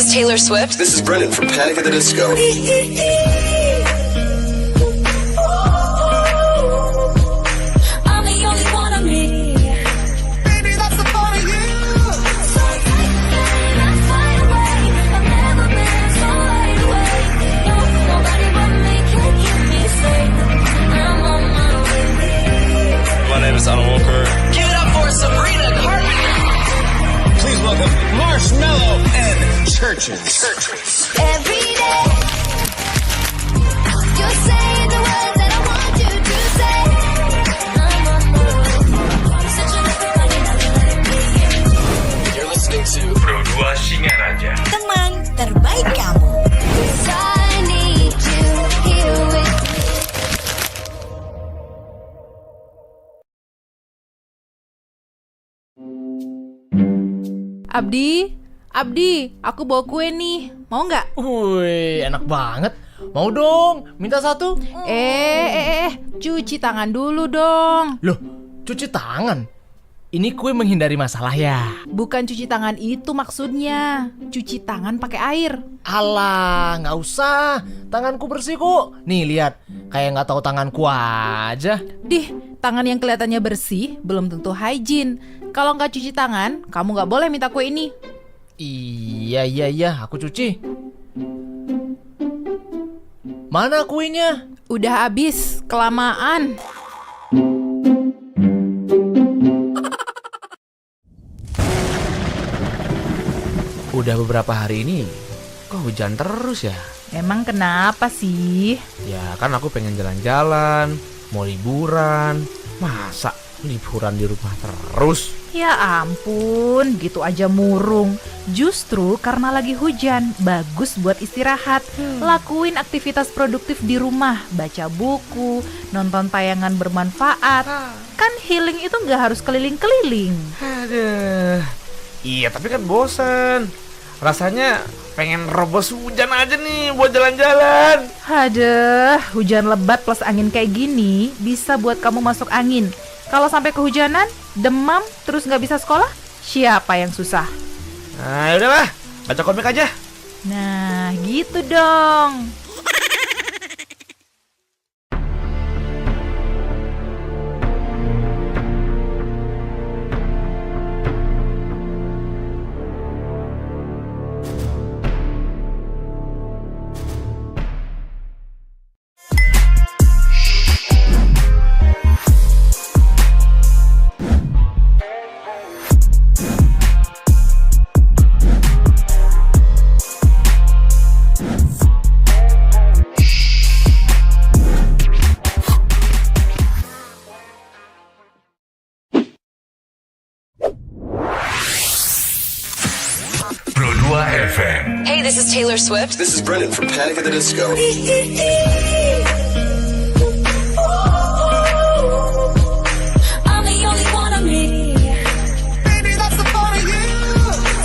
is Taylor Swift. This is Brendan from Panic at the Disco. I'm the only one of me. Baby, that's the part of you. So let's fly away. I've never been so wide awake. No, nobody but me can keep me safe. I'm on my way. My name is Alan Walker. Give it up for Sabrina Carpenter. Please welcome Marshmello and Churches. Every day, you're saying the words that I want you to say. I'm on my way. Such a little running, nothing letting me in. You're listening to Pro 2 Singaraja. Teman terbaik kamu. 'Cause I need you here with me. Abdi, aku bawa kue nih. Mau nggak? Wih, enak banget. Mau dong, minta satu. Cuci tangan dulu dong. Loh, cuci tangan? Ini kue menghindari masalah ya? Bukan cuci tangan itu maksudnya. Cuci tangan pakai air. Alah, nggak usah. Tanganku bersih kok. Nih, lihat. Kayak nggak tahu tanganku aja. Dih, tangan yang kelihatannya bersih belum tentu hygiene. Kalau nggak cuci tangan, kamu nggak boleh minta kue ini. Iya, aku cuci. Mana kuenya? Udah habis, kelamaan. Udah beberapa hari ini kok hujan terus ya? Emang kenapa sih? Ya kan aku pengen jalan-jalan, mau liburan. Masa liburan di rumah terus? Ya ampun, gitu aja murung. Justru karena lagi hujan, bagus buat istirahat. Lakuin aktivitas produktif di rumah, baca buku, nonton tayangan bermanfaat. Kan healing itu gak harus keliling-keliling. Aduh. Iya tapi kan bosan. Rasanya pengen robos hujan aja nih buat jalan-jalan. Aduh, hujan lebat plus angin kayak gini bisa buat kamu masuk angin. Kalau sampai kehujanan, demam, terus gak bisa sekolah, siapa yang susah? Nah yaudahlah, baca komik aja. Nah, gitu dong. Pro 2 FM. Hey, this is Taylor Swift. This is Brendan from Panic at the Disco. I'm the only one of me. Baby, that's the part of you.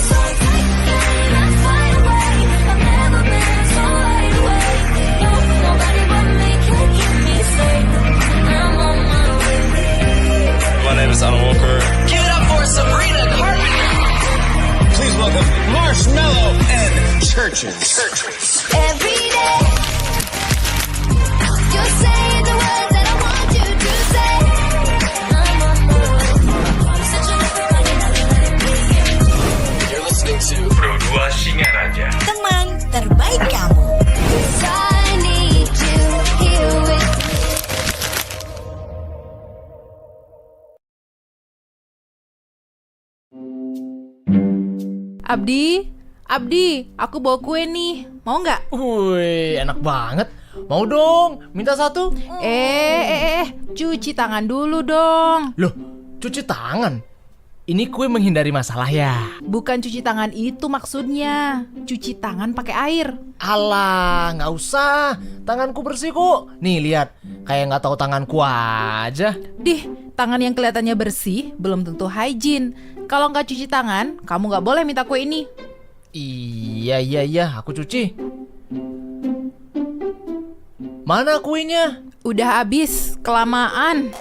So let's fly away. I've never been so wide awake. No, nobody but me can keep me safe. I'm on my way. My name is Alan Walker. Give it up for Sabrina Carpenter. Please welcome Marshmello and Churches. Every day, you're saying the words that I want you to say. I'm on my way. Such a little running, nothing letting me in. You're listening to Pro 2 Singaraja. Teman terbaik kamu. 'Cause I need you here with me. Abdi, aku bawa kue nih. Mau nggak? Wih, enak banget. Mau dong, minta satu. Cuci tangan dulu dong. Loh, cuci tangan? Ini kue menghindari masalah ya? Bukan cuci tangan itu maksudnya. Cuci tangan pakai air. Alah, nggak usah. Tanganku bersih kok. Nih, lihat. Kayak nggak tahu tanganku aja. Dih, tangan yang kelihatannya bersih belum tentu hygiene. Kalau nggak cuci tangan, kamu nggak boleh minta kue ini. Iya, aku cuci. Mana kuenya? Udah habis, kelamaan.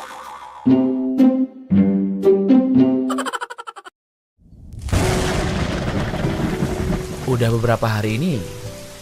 Udah beberapa hari ini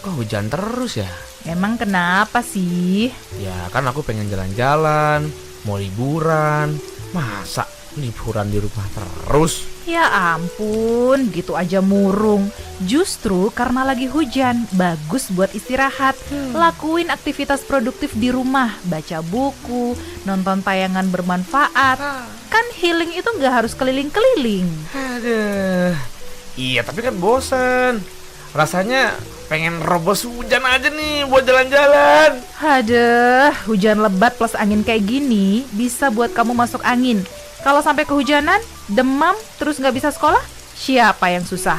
kok hujan terus ya? Emang kenapa sih? Ya kan aku pengen jalan-jalan, mau liburan. Masa liburan di rumah terus? Ya ampun, gitu aja murung. Justru karena lagi hujan, bagus buat istirahat. Lakuin aktivitas produktif di rumah, baca buku, nonton tayangan bermanfaat. Kan healing itu nggak harus keliling-keliling. Aduh. Iya tapi kan bosan. Rasanya pengen robos hujan aja nih buat jalan-jalan. Aduh, hujan lebat plus angin kayak gini bisa buat kamu masuk angin. Kalau sampai kehujanan, demam, terus nggak bisa sekolah, siapa yang susah?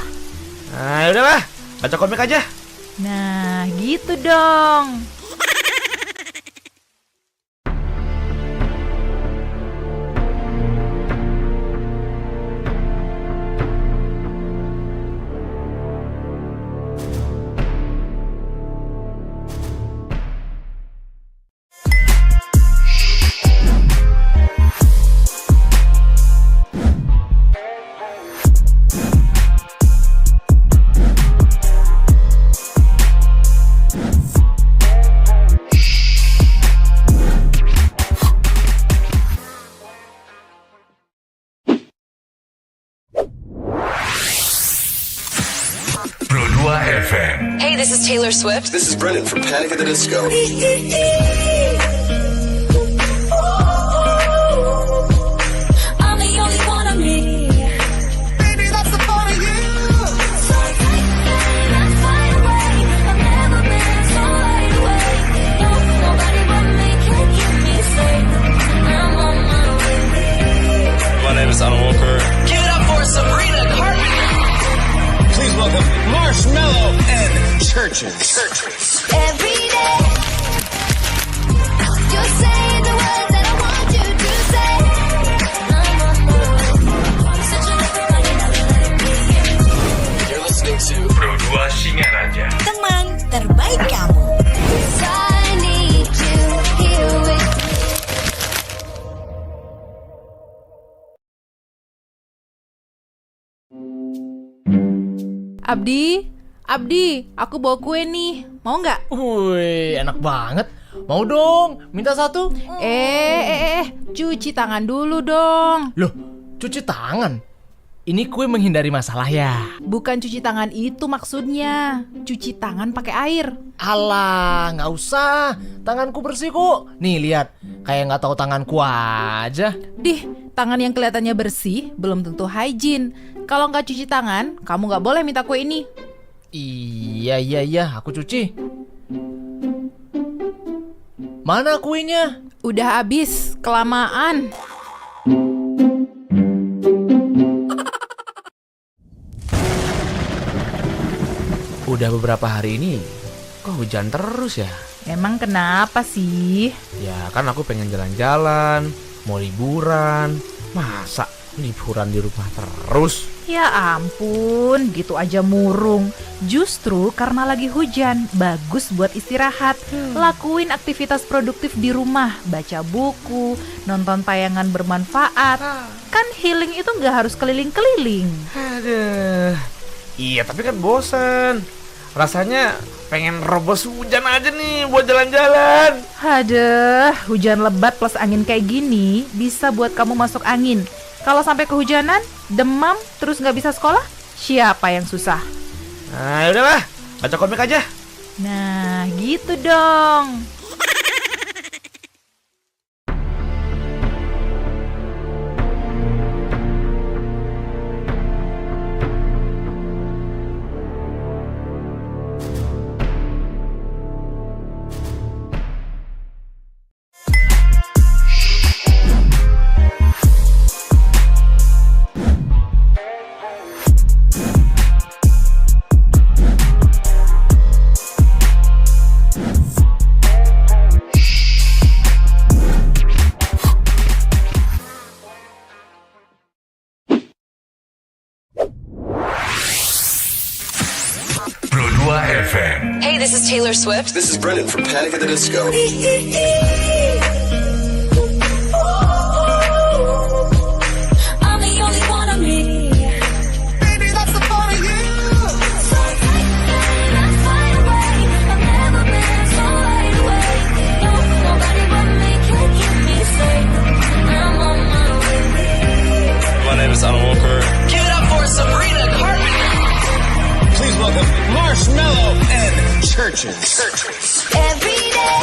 Nah yaudahlah, baca komik aja. Nah, gitu dong. Pro 2 FM. Hey, this is Taylor Swift. This is Brendan from Panic at the Disco. I'm the only one of me. Baby, that's the part of you. So take me, let's fly away. I've never been so wide awake. No, nobody but me can keep me safe. I'm on my way. My name is Alan Walker. Give it up for Sabrina Carpenter. Please welcome Marshmello and Churches. Every day, you're saying the words that I want you to say. I'm on my way. Such a little running, never letting me in. You're listening to Pro 2 Singaraja. Teman terbaik kamu. 'Cause I need you here with me. Abdi, aku bawa kue nih. Mau nggak? Wih, enak banget. Mau dong, minta satu. Cuci tangan dulu dong. Loh, cuci tangan? Ini kue menghindari masalah ya? Bukan cuci tangan itu maksudnya. Cuci tangan pakai air. Alah, nggak usah. Tanganku bersih kok. Nih lihat, kayak nggak tahu tanganku aja. Dih, tangan yang kelihatannya bersih belum tentu hygiene. Kalau nggak cuci tangan, kamu nggak boleh minta kue ini. Iya, aku cuci. Mana kuenya? Udah habis, kelamaan. Udah beberapa hari ini kok hujan terus ya? Emang kenapa sih? Ya kan aku pengen jalan-jalan, mau liburan. Masa liburan di rumah terus? Ya ampun, gitu aja murung. Justru karena lagi hujan, bagus buat istirahat. Lakuin aktivitas produktif di rumah, baca buku, nonton tayangan bermanfaat. Kan healing itu nggak harus keliling-keliling. Aduh. Iya tapi kan bosan. Rasanya pengen robos hujan aja nih buat jalan-jalan. Aduh, hujan lebat plus angin kayak gini bisa buat kamu masuk angin. Kalau sampai kehujanan, demam, terus nggak bisa sekolah, siapa yang susah? Nah yaudahlah, baca komik aja. Nah, gitu dong. Pro 2 FM. Hey, this is Taylor Swift. This is Brendan from Panic at the Disco. I'm the only one of me. Baby, that's the part of you. So take churches. Every day,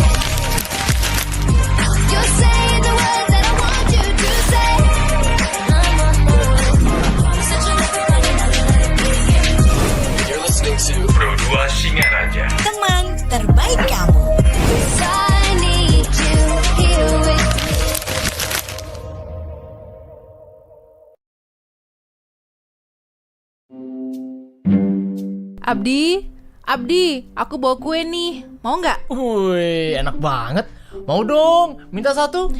you're saying the words that I want you to say. You're listening to Pro 2 Singaraja. Teman terbaik kamu. 'Cause I need you here with me. Abdi, aku bawa kue nih. Mau nggak? Wih, enak banget. Mau dong, minta satu.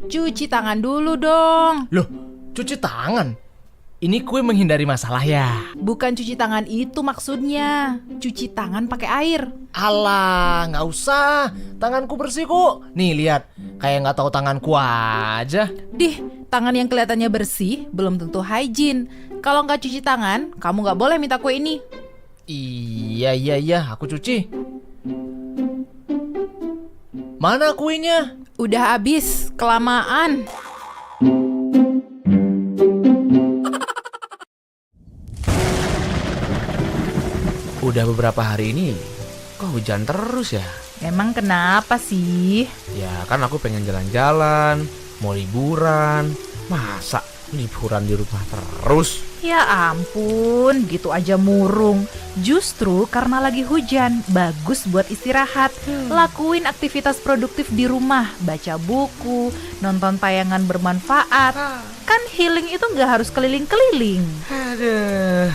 Cuci tangan dulu dong. Loh, cuci tangan? Ini kue menghindari masalah ya? Bukan cuci tangan itu maksudnya. Cuci tangan pakai air. Alah, nggak usah. Tanganku bersih kok. Nih, lihat. Kayak nggak tahu tanganku aja. Tangan yang kelihatannya bersih belum tentu hygiene. Kalau nggak cuci tangan, kamu nggak boleh minta kue ini. Iya, aku cuci. Mana kuenya? Udah habis, kelamaan. Udah beberapa hari ini kok hujan terus ya? Emang kenapa sih? Ya kan aku pengen jalan-jalan, mau liburan. Masa liburan di rumah terus? Ya ampun, gitu aja murung. Justru karena lagi hujan, bagus buat istirahat. Lakuin aktivitas produktif di rumah, baca buku, nonton tayangan bermanfaat. Kan healing itu nggak harus keliling-keliling. Aduh.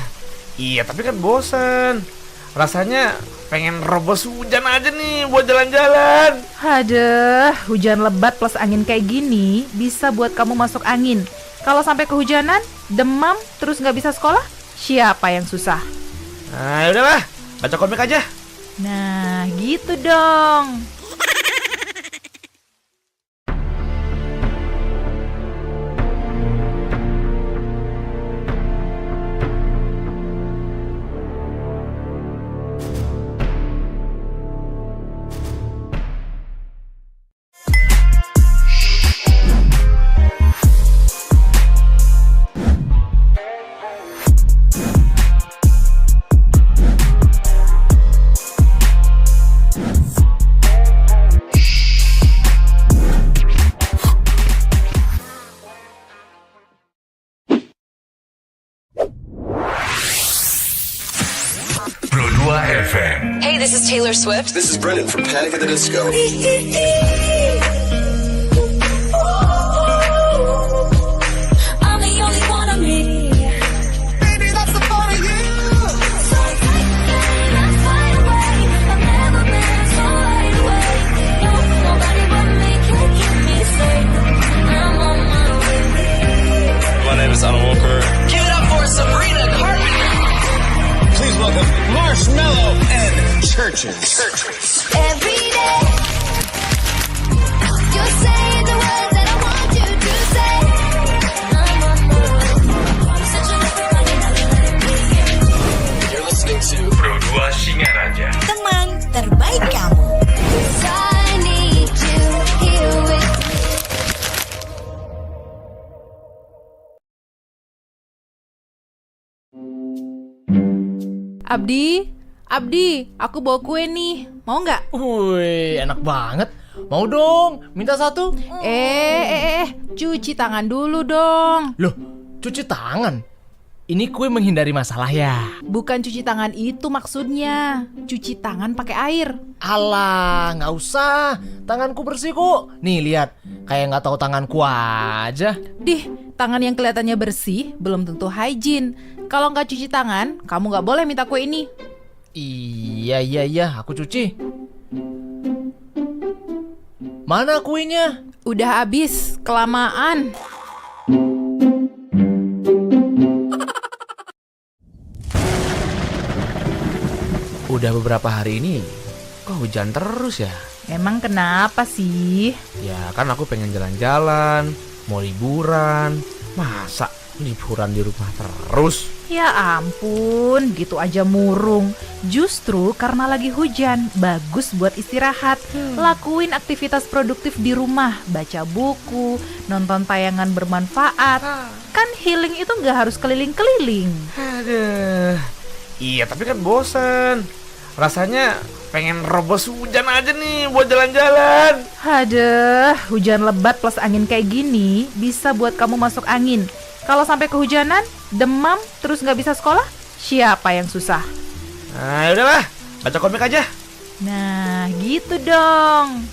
Iya tapi kan bosan. Rasanya pengen robos hujan aja nih buat jalan-jalan. Aduh, hujan lebat plus angin kayak gini bisa buat kamu masuk angin. Kalau sampai kehujanan, demam, terus nggak bisa sekolah, siapa yang susah? Nah udahlah, baca komik aja. Nah, gitu dong. Pro 2 FM. Hey, this is Taylor Swift. This is Brennan from Panic at the Disco. I'm the only one of me. Baby, that's the part of you. So take me, let's fly away. I've never been so wide awake. No, nobody but me can keep me safe. I'm on my way. My name is Alan Walker. Give it up for Sabrina Carpenter. Please welcome Marshmello and Churches. Every day, you're saying the words that I want you to say. I'm on my way. Such a You're listening to Pro 2 Singaraja. Teman terbaik kamu. 'Cause I need you here with me. Abdi, aku bawa kue nih. Mau nggak? Wih, enak banget. Mau dong, minta satu. Cuci tangan dulu dong. Loh, cuci tangan? Ini kue menghindari masalah ya? Bukan cuci tangan itu maksudnya. Cuci tangan pakai air. Alah, nggak usah. Tanganku bersih kok. Nih, lihat. Kayak nggak tahu tanganku aja. Tangan yang kelihatannya bersih belum tentu hygiene. Kalau nggak cuci tangan, kamu nggak boleh minta kue ini. Iya, aku cuci. Mana kuenya? Udah habis, kelamaan. Udah beberapa hari ini kok hujan terus ya? Emang kenapa sih? Ya kan aku pengen jalan-jalan, mau liburan. Masa liburan di rumah terus? Ya ampun, gitu aja murung. Justru karena lagi hujan, bagus buat istirahat. Lakuin aktivitas produktif di rumah, baca buku, nonton tayangan bermanfaat. Kan healing itu nggak harus keliling-keliling. Aduh. Iya tapi kan bosan. Rasanya pengen robos hujan aja nih buat jalan-jalan. Aduh, hujan lebat plus angin kayak gini bisa buat kamu masuk angin. Kalau sampai kehujanan, demam, terus nggak bisa sekolah, siapa yang susah? Nah, udahlah, baca komik aja. Nah, gitu dong.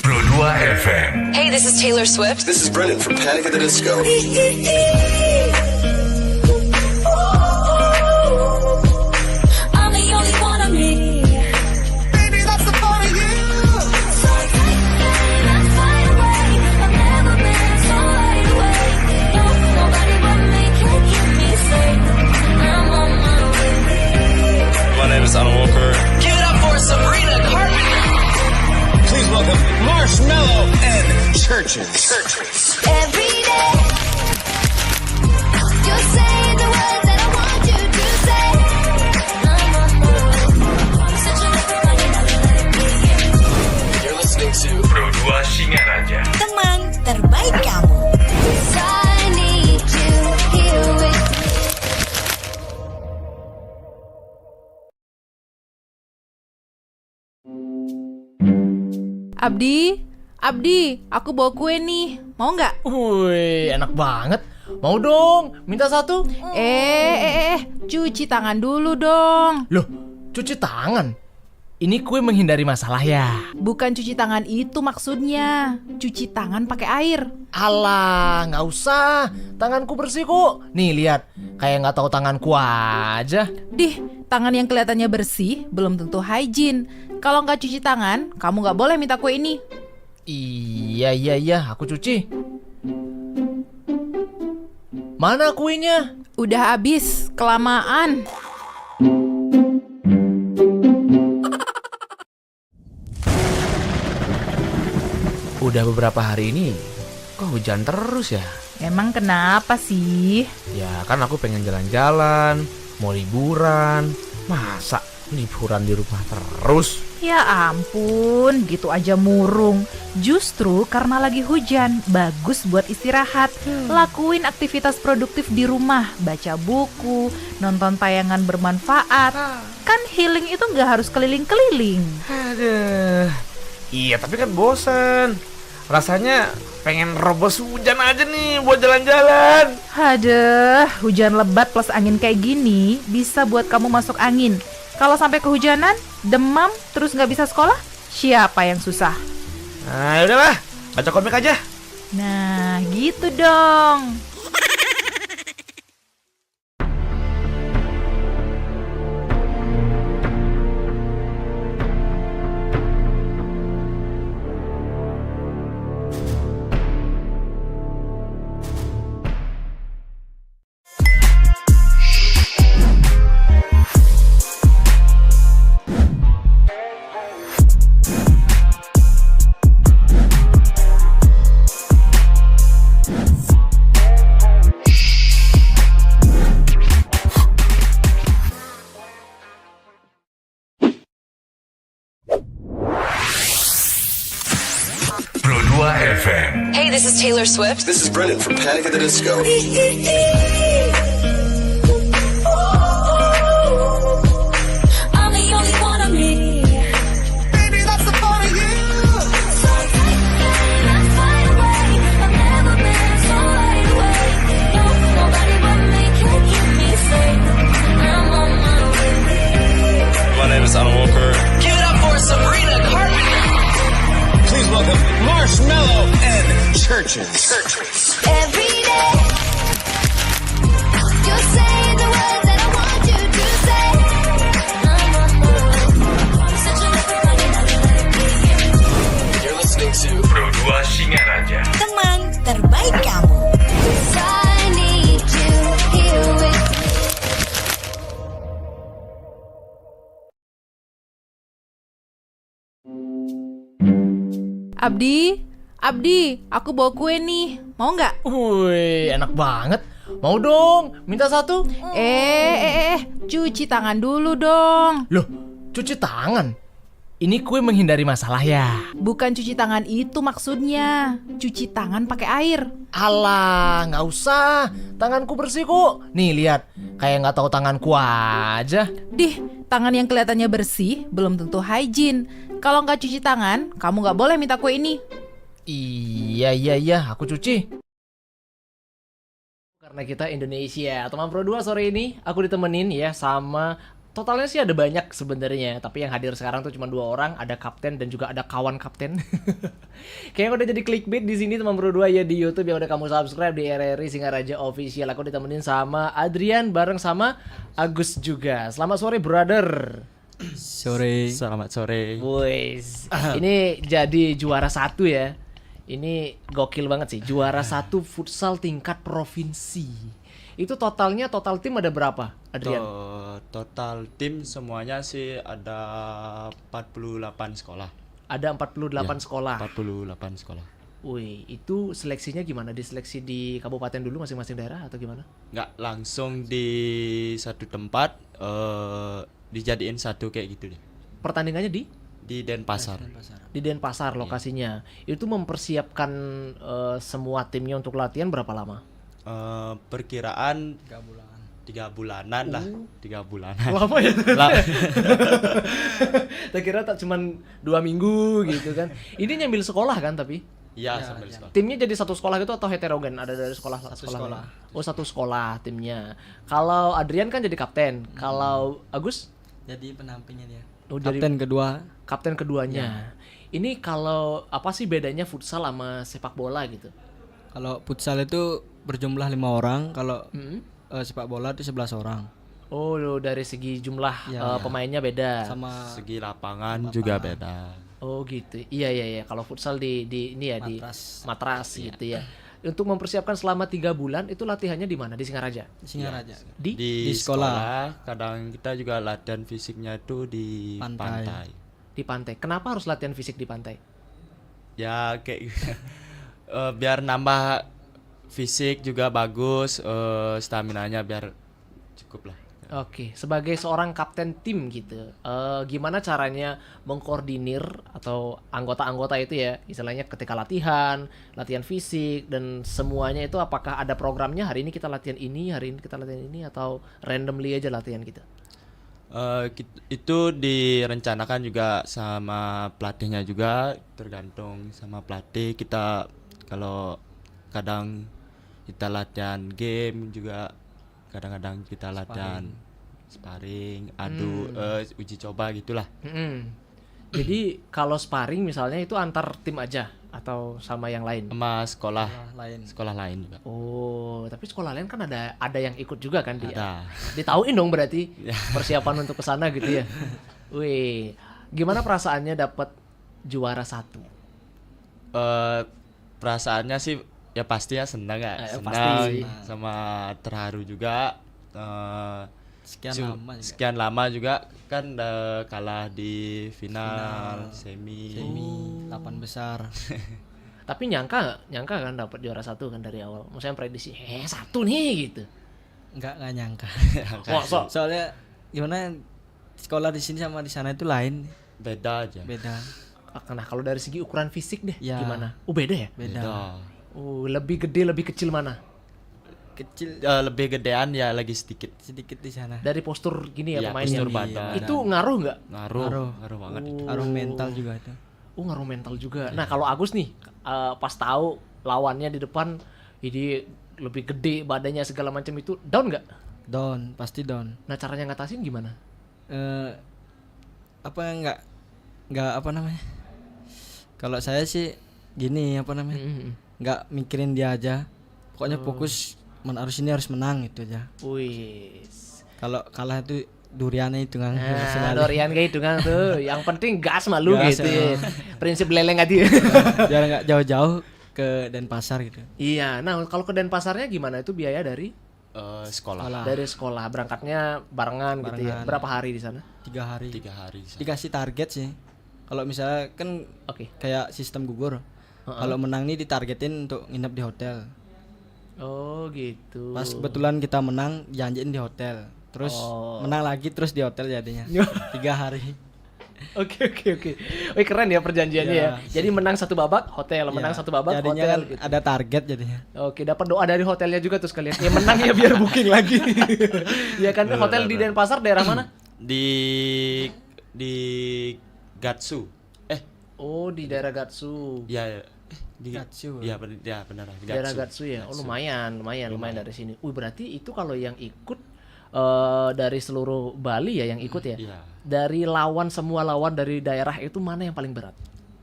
Pro 2 FM. Hey, this is Taylor Swift. This is Brennan from Panic at the Disco. I'm the only one of me. Baby, that's the part of you. So take me, let's fly away. I've never been so wide awake. No, nobody but me can keep me safe. I'm on my way. My name is Alan Walker. Give it up for Sabrina Carpenter. Please welcome Marshmello and Churches. Every day, you're saying the words that I want you to say. I'm on my way. Searching everybody, never letting me in. You're listening to Pro 2 Singaraja. Teman terbaik kamu. 'Cause I need you here with me. Abdi, aku bawa kue nih. Mau nggak? Wih, enak banget. Mau dong, minta satu. Cuci tangan dulu dong. Loh, cuci tangan? Ini kue menghindari masalah ya? Bukan cuci tangan itu maksudnya. Cuci tangan pakai air. Alah, nggak usah. Tanganku bersih kok. Nih, lihat. Kayak nggak tahu tanganku aja. Dih, tangan yang kelihatannya bersih belum tentu hygiene. Kalau nggak cuci tangan, kamu nggak boleh minta kue ini. Iya, aku cuci. Mana kuenya? Udah habis, kelamaan. Udah beberapa hari ini kok hujan terus ya? Emang kenapa sih? Ya kan aku pengen jalan-jalan, mau liburan. Masa liburan di rumah terus? Ya ampun, gitu aja murung. Justru karena lagi hujan, bagus buat istirahat. Lakuin aktivitas produktif di rumah, baca buku, nonton tayangan bermanfaat. Kan healing itu nggak harus keliling-keliling. Aduh. Iya, tapi kan bosan. Rasanya pengen robos hujan aja nih buat jalan-jalan. Aduh, hujan lebat plus angin kayak gini bisa buat kamu masuk angin. Kalau sampai kehujanan, demam, terus nggak bisa sekolah, siapa yang susah? Nah, udahlah, baca komik aja. Nah, gitu dong. Pro 2 FM. Hey, this is Taylor Swift. This is Brennan from Panic at the Disco. I'm the only one of me. Baby, that's the part of you. So take me, let's fly away. I've never been so wide awake. No, nobody but me can keep me safe. I'm on my way. My name is Alan Walker. Give it up for Sabrina Carpenter. Please welcome Marshmello and Churches. Every day, you're saying the words that I want you to say. I'm on my way. Searching everybody, never letting me in. You're listening to Pro Abdi, aku bawa kue nih. Mau nggak? Wih, enak banget. Mau dong, minta satu. Cuci tangan dulu dong. Loh, cuci tangan? Ini kue menghindari masalah ya? Bukan cuci tangan itu maksudnya. Cuci tangan pakai air. Alah, nggak usah. Tanganku bersih kok. Nih lihat, kayak nggak tahu tanganku aja. Tangan yang kelihatannya bersih belum tentu hygiene. Kalau nggak cuci tangan, kamu nggak boleh minta kue ini. Iya, aku cuci. Karena kita Indonesia, teman Pro 2 sore ini aku ditemenin ya sama totalnya sih ada banyak sebenarnya, tapi yang hadir sekarang tuh cuma 2 orang, ada kapten dan juga ada kawan kapten. Kayaknya udah jadi clickbait di sini teman Pro 2 ya di YouTube yang udah kamu subscribe di RRI Singaraja Official. Aku ditemenin sama Adrian bareng sama Agus juga. Selamat sore brother. Selamat sore. Boys, ini jadi juara 1 ya. Ini gokil banget sih, juara 1 futsal tingkat provinsi. Itu total tim ada berapa, Adrian? Total tim semuanya sih ada 48 sekolah. Ada 48 sekolah. 48 sekolah. Wih, itu seleksinya gimana? Diseleksi di kabupaten dulu masing-masing daerah atau gimana? Nggak langsung di satu tempat, dijadiin satu kayak gitu deh. Pertandingannya di Denpasar. Di Denpasar lokasinya. Itu mempersiapkan semua timnya untuk latihan berapa lama? Perkiraan 3 bulanan lah. 3 bulanan. Lama ya? Tak kira tak cuman 2 minggu gitu kan. Ini nyambil sekolah kan tapi? Iya, sambil sekolah. Timnya jadi satu sekolah gitu atau heterogen? Ada dari sekolah lain? Oh, satu sekolah timnya. Kalau Adrian kan jadi kapten. Kalau Agus? Jadi penampingnya dia. Oh, kapten keduanya. Ini kalau apa sih bedanya futsal sama sepak bola gitu? Kalau futsal itu berjumlah 5 orang, kalau sepak bola itu 11 orang. Oh, dari segi jumlah pemainnya beda. Sama segi lapangan juga beda. Oh gitu. Iya. Kalau futsal di ini ya Matras. di matras gitu ya. Untuk mempersiapkan selama 3 bulan itu latihannya di mana? Di Singaraja. Singaraja. Di sekolah. Kadang kita juga latihan fisiknya itu di pantai. Di pantai. Kenapa harus latihan fisik di pantai? Ya kayak biar nambah fisik juga bagus, staminanya biar cukup lah. Oke, sebagai seorang kapten tim gitu, gimana caranya mengkoordinir atau anggota-anggota itu ya, istilahnya ketika latihan fisik dan semuanya itu apakah ada programnya? Hari ini kita latihan ini, hari ini kita latihan ini, atau randomly aja latihan gitu? Itu direncanakan juga sama pelatihnya juga, tergantung sama pelatih. Kita kalau kadang kita latihan game juga, kadang-kadang kita latihan sparring, uji coba gitulah. Jadi kalau sparring misalnya itu antar tim aja atau sama yang lain? Sama sekolah lain juga. Oh, tapi sekolah lain kan ada yang ikut juga kan dia. Ada. Ditauin dong berarti persiapan untuk kesana gitu ya. Wih, gimana perasaannya dapat juara 1? Perasaannya sih ya pasti ya senang ya, pasti. Sama terharu juga. Sekian lama juga kan kalah di final. semi 8 besar. Tapi nyangka kan dapat juara 1 kan dari awal. Maksudnya prediksi 1 nih gitu. Enggak nyangka. Masa? Soalnya gimana, sekolah di sini sama di sana itu lain. Beda aja. Nah, kalau dari segi ukuran fisik deh ya. Gimana? Beda ya? Beda. Lebih gede, lebih kecil mana? Kecil, lebih gedean ya, lagi sedikit di sana. Dari postur gini ya pemainnya. Postur badan. Itu ngaruh nggak? Ngaruh banget. Ngaruh mental juga itu. Ngaruh mental juga. Nah, kalau Agus nih pas tahu lawannya di depan ini lebih gede badannya segala macam, itu down nggak? Down, pasti down. Nah, caranya ngatasin gimana? Nggak apa namanya? Kalau saya sih gini, apa namanya? Nggak mikirin dia aja. Pokoknya fokus harus menang itu aja. Wih. Kalau kalah itu duriannya itu kan. Durian kayak itu kan tuh. Yang penting gas malu gitu. Prinsip leleng aja. Biar nggak jauh-jauh ke Denpasar gitu. Iya. Nah, kalau ke Denpasarnya gimana? Itu biaya dari sekolah. Dari sekolah. Berangkatnya barengan gitu ya. Berapa hari di sana? 3 hari. Dikasih Dikasih target sih. Kalau misalnya kan kayak sistem gugur. Kalau menang nih ditargetin untuk nginep di hotel. Oh gitu. Pas kebetulan kita menang, janjiin di hotel. Terus menang lagi terus di hotel jadinya. 3 hari. Oke. Wih keren ya perjanjiannya ya. Jadi menang satu babak hotel, menang satu babak jadinya hotel kan gitu. ada target jadinya. Oke, dapat doa dari hotelnya juga tuh sekalian. Ya menang ya biar booking lagi. Ya kan hotel di Denpasar daerah mana? Di Gatsu. Oh, di daerah Gatsu. Ya. Di Gatsu. Iya benar. Daerah Gatsu ya. Oh, lumayan dari sini. Berarti itu kalau yang ikut dari seluruh Bali ya yang ikut ya. Iya. Dari semua lawan dari daerah itu mana yang paling berat?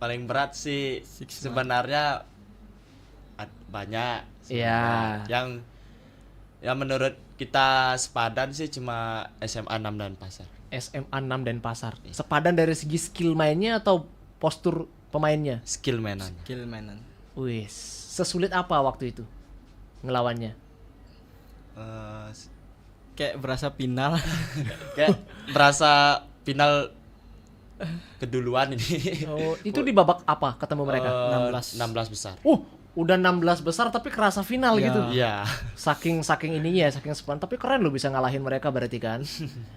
Paling berat sih sebenarnya banyak. Iya. Yang menurut kita sepadan sih cuma SMA 6 Denpasar. SMA 6 Denpasar. Sepadan dari segi skill mainnya atau postur pemainnya? Skill mainan. Wih, sesulit apa waktu itu ngelawannya? Kayak berasa final. Kayak berasa final keduluan ini. Oh, itu di babak apa ketemu mereka? 16 besar. Udah 16 besar tapi kerasa final gitu. Iya. Saking ininya, saking sepan. Tapi keren lo bisa ngalahin mereka berarti kan.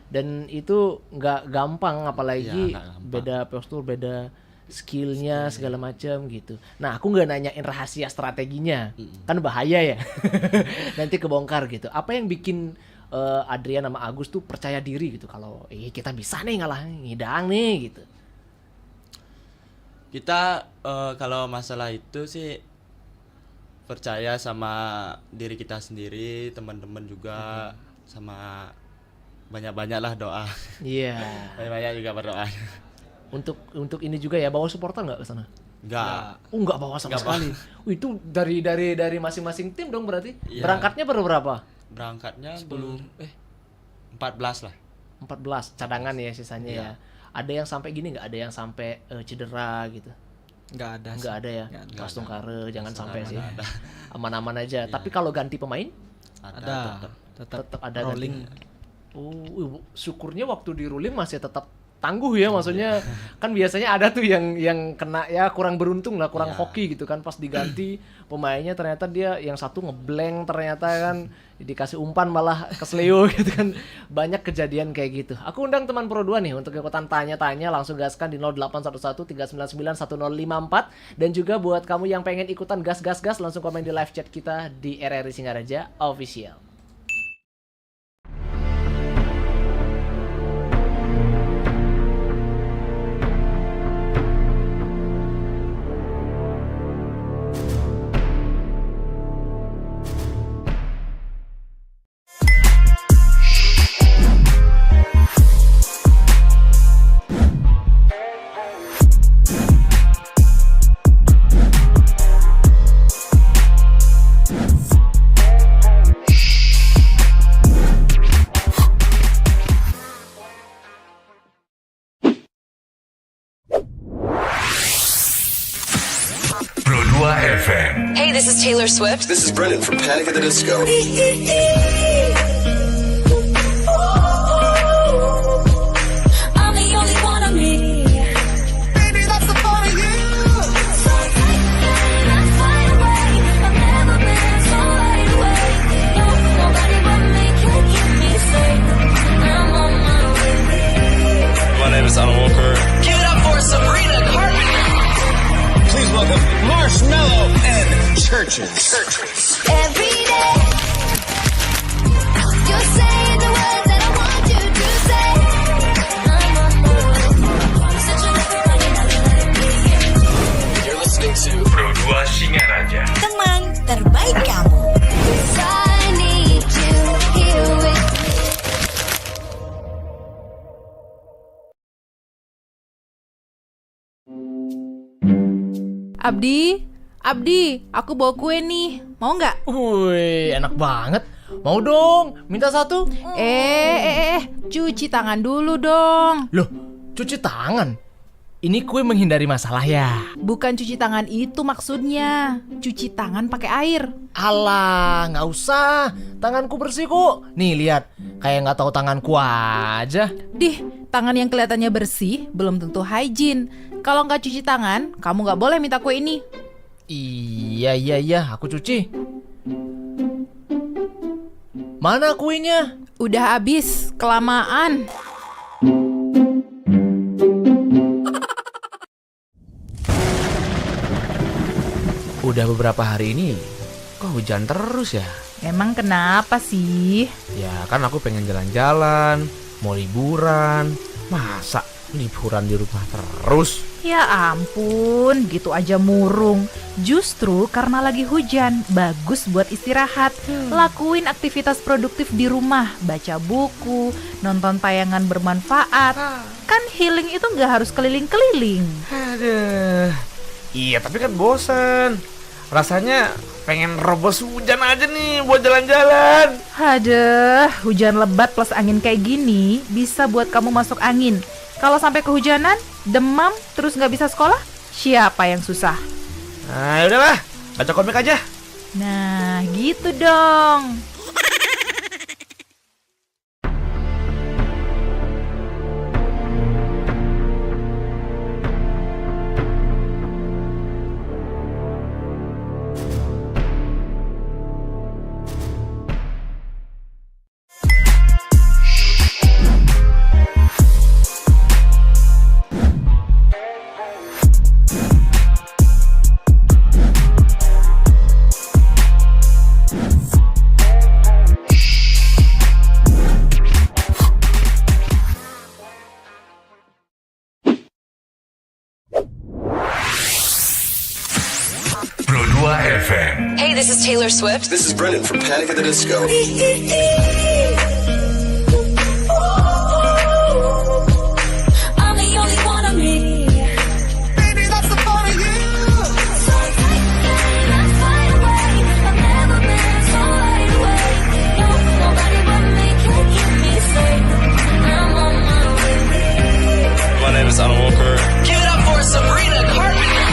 Dan itu nggak gampang apalagi beda postur, beda skillnya segala macam gitu. Nah aku nggak nanyain rahasia strateginya, kan bahaya ya. Nanti kebongkar gitu. Apa yang bikin Adrian sama Agus tuh percaya diri gitu kalau kita bisa nih ngalahin Ngidang nih gitu. Kita kalau masalah itu sih percaya sama diri kita sendiri, teman-teman juga, sama banyak-banyaklah doa. Iya. Banyak juga berdoa. Untuk ini juga ya, bawa supporter nggak ke sana? Enggak. Nggak bawa sama sekali. Itu dari masing-masing tim dong berarti. Iya. Berangkatnya berapa? Berangkatnya 14 lah. 14 cadangan ya sisanya ya. Ada yang sampai gini nggak? Ada yang sampai cedera gitu? Nggak ada ya. Mas Tungkare jangan sampai sih. Ada. Aman-aman aja. Tapi kalau ganti pemain? Tetap ada rolling. Syukurnya waktu di ruling masih tetap tangguh ya, maksudnya kan biasanya ada tuh yang kena ya kurang beruntung lah, kurang hoki gitu kan, pas diganti pemainnya ternyata dia yang satu ngeblank ternyata kan, dikasih umpan malah kesleo gitu kan. Banyak kejadian kayak gitu. Aku undang teman Pro 2 nih untuk ikutan tanya-tanya, langsung gaskan di 0811 399 1054, dan juga buat kamu yang pengen ikutan gas langsung komen di live chat kita di RRI Singaraja Official. Pro 2 FM. Hey, this is Taylor Swift. This is Brennan from Panic at the Disco. I'm the only one of me. Baby, that's the part of you. So let's fly away. I've never been so wide awake. No, nobody but me can keep me safe. I'm on my way. My name is Alan Walker. Give it up for Sabrina Carpenter. Please welcome Marshmello and Churches. Every day, you're saying the words that I want you to say. I'm on my way. Such a You're listening to Pro 2 Singaraja. Teman terbaik kamu. I need you here with me. Abdi, aku bawa kue nih. Mau nggak? Wih, enak banget. Mau dong, minta satu. Cuci tangan dulu dong. Loh, cuci tangan? Ini kue menghindari masalah ya? Bukan cuci tangan itu maksudnya. Cuci tangan pakai air. Alah, nggak usah. Tanganku bersih kok. Nih lihat, kayak nggak tahu tanganku aja. Tangan yang kelihatannya bersih belum tentu hygiene. Kalau nggak cuci tangan, kamu nggak boleh minta kue ini. Iya, aku cuci. Mana kuenya? Udah habis, kelamaan. Udah beberapa hari ini kok hujan terus ya? Emang kenapa sih? Ya kan aku pengen jalan-jalan, mau liburan. Masa liburan di rumah terus? Ya ampun, gitu aja murung. Justru karena lagi hujan, bagus buat istirahat. Lakuin aktivitas produktif di rumah, baca buku, nonton tayangan bermanfaat. Kan healing itu nggak harus keliling-keliling. Aduh. Iya tapi kan bosan. Rasanya pengen robos hujan aja nih buat jalan-jalan. Aduh, hujan lebat plus angin kayak gini bisa buat kamu masuk angin. Kalau sampai kehujanan, demam, terus nggak bisa sekolah, siapa yang susah? Nah udahlah, baca komik aja. Nah, gitu dong. Pro 2 FM. Hey, this is Taylor Swift. This is Brendan from Panic at the Disco. I'm the only one of me. Baby, that's the fun of you. So take it, let's fly away. I've never been so wide awake. No, nobody but me can keep me safe. I'm on my way. My name is Alan Walker. Give it up for Sabrina Carpenter.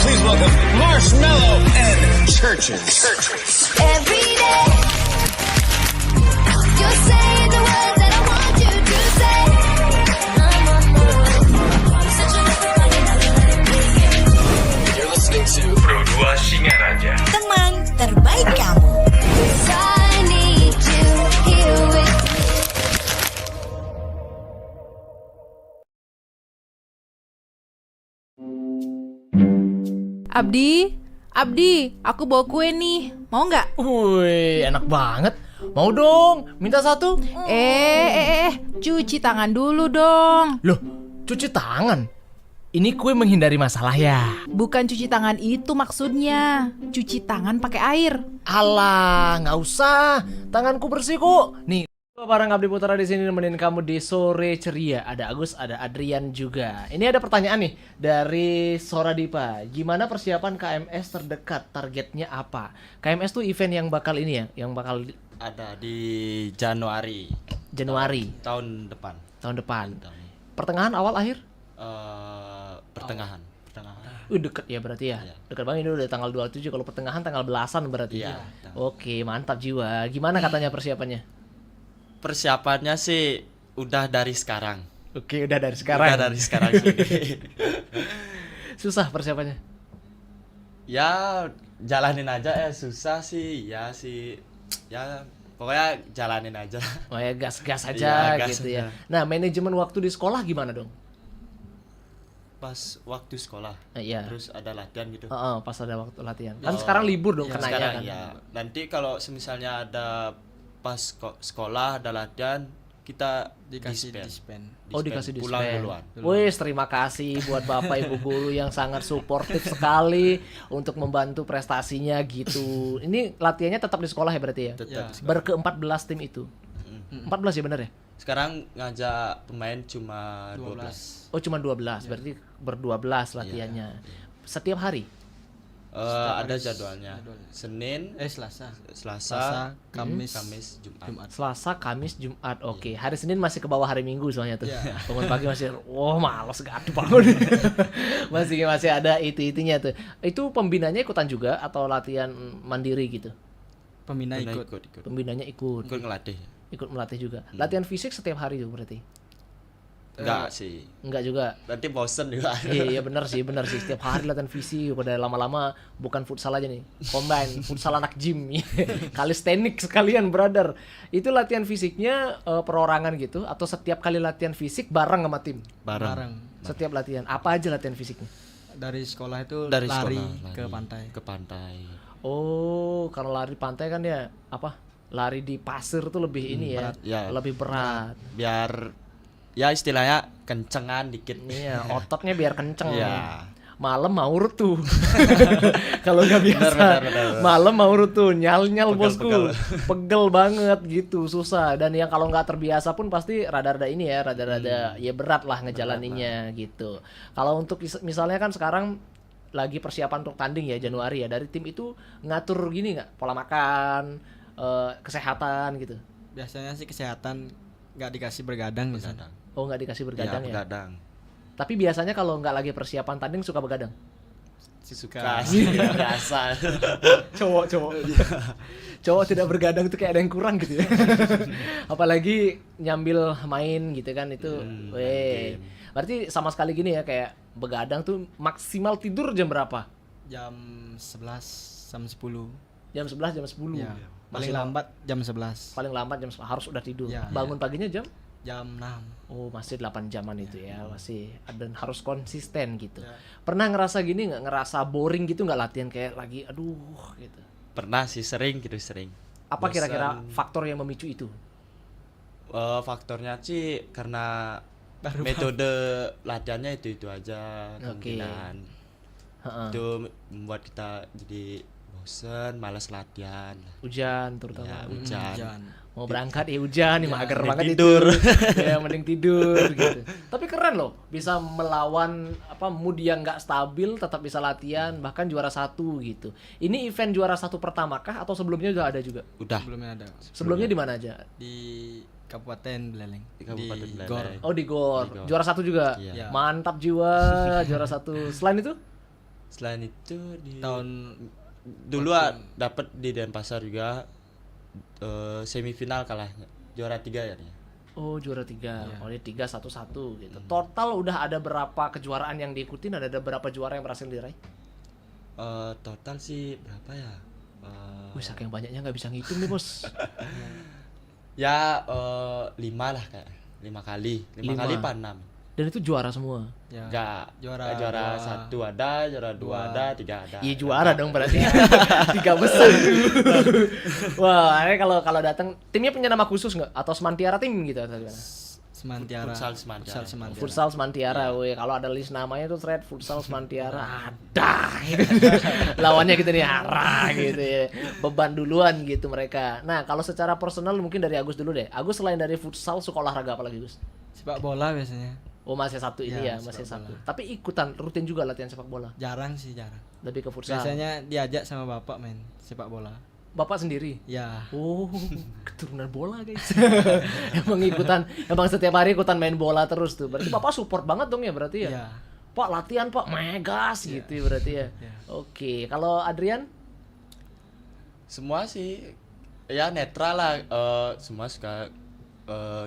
Please welcome Marshmello and Churches. Every day, you're saying the words that I want you to say. I'm on my way. Searching everybody, letting me in. You're listening to Pro 2 Singaraja. Teman terbaik kamu. 'Cause I need you here with me. Abdi, aku bawa kue nih. Mau nggak? Wih, enak banget. Mau dong, minta satu. Cuci tangan dulu dong. Loh, cuci tangan? Ini kue menghindari masalah ya? Bukan cuci tangan itu maksudnya. Cuci tangan pakai air. Alah, nggak usah. Tanganku bersih kok. Nih, barang Abdi Putra di sini nemenin kamu di sore ceria. Ada Agus, ada Adrian juga. Ini ada pertanyaan nih dari Sora Dipa. Gimana persiapan KMS terdekat? Targetnya apa? KMS tuh event yang bakal ini ya, yang bakal Ada di Januari tahun depan. tahun depan. Pertengahan, awal, akhir? Pertengahan. Deket ya berarti ya. Deket banget, ini udah tanggal 27. Kalau pertengahan tanggal belasan berarti. Iya. Oke, mantap jiwa. Gimana katanya persiapannya? Persiapannya sih udah dari sekarang. Oke, udah dari sekarang. Udah dari sekarang sih. Susah persiapannya? Ya jalanin aja susah sih. Ya sih. Ya pokoknya jalanin aja. Oh ya, gas-gas aja Iya, gas gitu aja. ya. Nah, manajemen waktu di sekolah gimana dong? Pas waktu sekolah. Iya. Terus ada latihan gitu. Pas ada waktu latihan. Kan sekarang libur dong Ya, kenanya sekarang kan. ya. Nanti kalau misalnya ada pas sekolah ada latihan, kita Dikasih dispen. dispen. Oh, dikasih Pulang dispen. duluan. Wih, terima kasih buat Bapak Ibu guru yang sangat suportif sekali untuk membantu prestasinya gitu. Ini latihannya tetap di sekolah ya berarti ya? Tetap. Berke-14 tim itu. 14 ya benar ya? Sekarang ngajak pemain cuma 12. Oh, cuma 12. Berarti ber-12 latihannya. Setiap hari? Ada jadwalnya. Senin, Selasa, Selasa, Kamis, Jumat. Selasa, Kamis, Jumat. Oke, hari Senin masih ke bawah hari Minggu soalnya tuh. Bangun pagi masih, males gak bangun. masih ada itu-itunya tuh. Itu pembinanya ikutan juga atau latihan mandiri gitu? Pembina ikut. Pembinanya ikut. Ikut ngelatih. Ikut melatih juga. Latihan fisik setiap hari tuh berarti. Enggak sih. Enggak juga. Nanti bosen juga. Iya benar sih. Setiap hari latihan fisik, udah lama-lama bukan futsal aja nih, combine futsal anak gym, calisthenics sekalian brother. Itu latihan fisiknya perorangan gitu, atau setiap kali latihan fisik bareng sama tim? Bareng. Setiap latihan, apa aja latihan fisiknya? Dari sekolah itu Dari lari sekolah, ke pantai. Ke pantai. Oh, kalau lari pantai kan ya apa? Lari di pasir tuh lebih ini ya, berat. Ya. lebih berat. Biar ya istilahnya kencengan dikit. Iya, ototnya biar kenceng. Iya. Malam mau tuh. Kalau nggak biasa. Benar. Malam mau tuh nyal bosku. Pegel. Pegel banget gitu, susah. Dan yang kalau nggak terbiasa pun pasti rada-rada ini ya, rada-rada ya berat lah ngejalaninnya gitu. Kalau untuk misalnya kan sekarang lagi persiapan untuk tanding ya Januari ya, dari tim itu ngatur gini nggak, pola makan, kesehatan gitu? Biasanya sih kesehatan nggak dikasih bergadang misalnya. Oh, nggak dikasih bergadang ya? Begadang. Tapi biasanya kalau nggak lagi persiapan tanding suka begadang? Suka sih, biasa. Cowok tidak bergadang itu kayak ada yang kurang gitu ya. Apalagi nyambil main gitu kan itu. Weh. Berarti sama sekali gini ya, kayak begadang tuh maksimal tidur jam berapa? Jam 11, jam 10. Jam 11, jam 10. Ya. Paling lambat jam 11. Paling lambat jam 11 harus udah tidur. Ya, Bangun paginya jam? Jam 6. Oh, masih 8 jaman itu ya, masih, dan harus konsisten gitu. Pernah ngerasa gini nggak, ngerasa boring gitu nggak latihan, kayak lagi aduh gitu? Pernah sih, sering. Apa Bosan. kira-kira faktor yang memicu itu? Faktornya sih karena metode latihannya itu aja kemungkinan. Itu membuat kita jadi bosen, malas latihan. Hujan terutama. Ya, hujan. Mau berangkat ya hujan, nih mager banget tidur. itu. Ya mending tidur gitu. Tapi keren loh, bisa melawan mood yang nggak stabil, tetap bisa latihan, bahkan juara 1 gitu. Ini event juara 1 pertama kah atau sebelumnya udah ada juga? Udah. Sebelumnya ada. Sebelumnya di mana aja? Di Kabupaten Beleleng. Di Kabupaten Beleleng. Gor. Oh di Gor. Juara 1 juga. Iya. Mantap jiwa, juara 1. Selain itu? Selain itu di Tahun dulu dapat di Denpasar juga, semifinal kalahnya. Juara 3 ya. Oh, juara 3. Oh, ini 3-1-1 gitu. Total udah ada berapa kejuaraan yang diikutin? Ada berapa juara yang berhasil diraih? Total sih berapa ya? Wih, saking banyaknya nggak bisa ngitung nih, Bos. Ya 5 lah kayak. 5 kali. 5 kali apa 6? Dan itu juara semua. Ya. Enggak. Juara 1 ada, juara 2 ada, 3 ada. Iya, juara dong berarti. 3 besar. Wah, ini kalau datang timnya punya nama khusus nggak? Atau Semantiara tim gitu atau gimana? Semantiara. Futsal Semantiara. Futsal Semantiara, weh. Kalau ada list namanya tuh thread Futsal Semantiara, ada. Lawannya gitu nih, arah gitu ya. Beban duluan gitu mereka. Nah, kalau secara personal mungkin dari Agus dulu deh. Agus selain dari futsal suka olahraga apa lagi, Gus? Sepak bola biasanya. Oh, masih satu ini ya, Ya, masih sepak satu. bola. Tapi ikutan rutin juga latihan sepak bola. Jarang sih, jarang. Lebih ke futsal. Biasanya diajak sama bapak main sepak bola. Bapak sendiri? Ya. Oh, keturunan bola guys. Emang setiap hari ikutan main bola terus tuh. Berarti Bapak support banget dong ya berarti ya? Ya. Pak latihan Pak, megas gitu ya berarti ya. Oke, kalau Adrian? Semua sih ya netral lah. Semua suka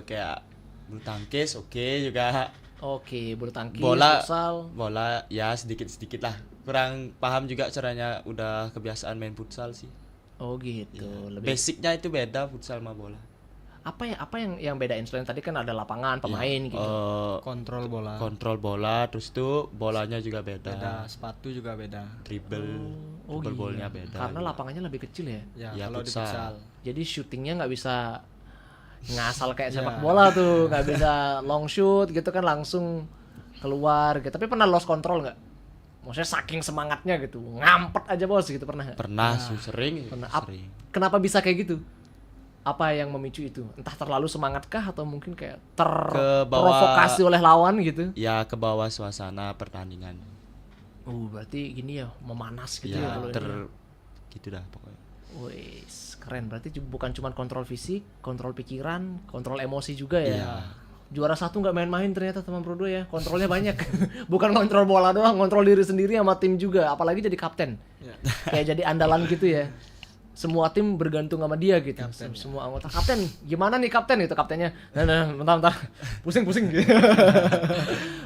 kayak bulu tangkis juga. Oke, bulu tangkis, futsal. futsal. Bola ya sedikit-sedikit lah. Kurang paham juga caranya, udah kebiasaan main futsal sih. Oh gitu. Ya. Lebih Basicnya itu beda futsal sama bola. apa yang bedain selain tadi kan ada lapangan, pemain gitu. Kontrol bola. Kontrol bola, terus tuh bolanya juga beda. Beda, sepatu juga beda. Dribble, dribble ballnya beda. Karena lapangannya lebih kecil ya. Ya, kalau di futsal. Jadi syutingnya nggak bisa ngasal kayak sepak bola tuh, nggak bisa long shoot gitu kan langsung keluar gitu. Tapi pernah lost control nggak? Maksudnya saking semangatnya gitu, ngampet aja bos gitu, pernah nggak? Pernah, sering. Pernah. Sering. Kenapa bisa kayak gitu? Apa yang memicu itu? Entah terlalu semangat kah atau mungkin kayak terprovokasi oleh lawan gitu? Ya, ke bawah suasana pertandingan. Berarti gini ya, memanas gitu ya kalau gitu dah pokoknya. Wih, keren. Berarti bukan cuma kontrol fisik, kontrol pikiran, kontrol emosi juga ya. Juara 1 nggak main-main ternyata teman Pro 2 ya. Kontrolnya banyak. Bukan kontrol bola doang, kontrol diri sendiri sama tim juga. Apalagi jadi kapten. Kayak jadi andalan gitu ya. semua tim bergantung sama dia gitu. Semua anggota kapten, gimana nih kapten itu kaptennya. Nah, bentar. Pusing.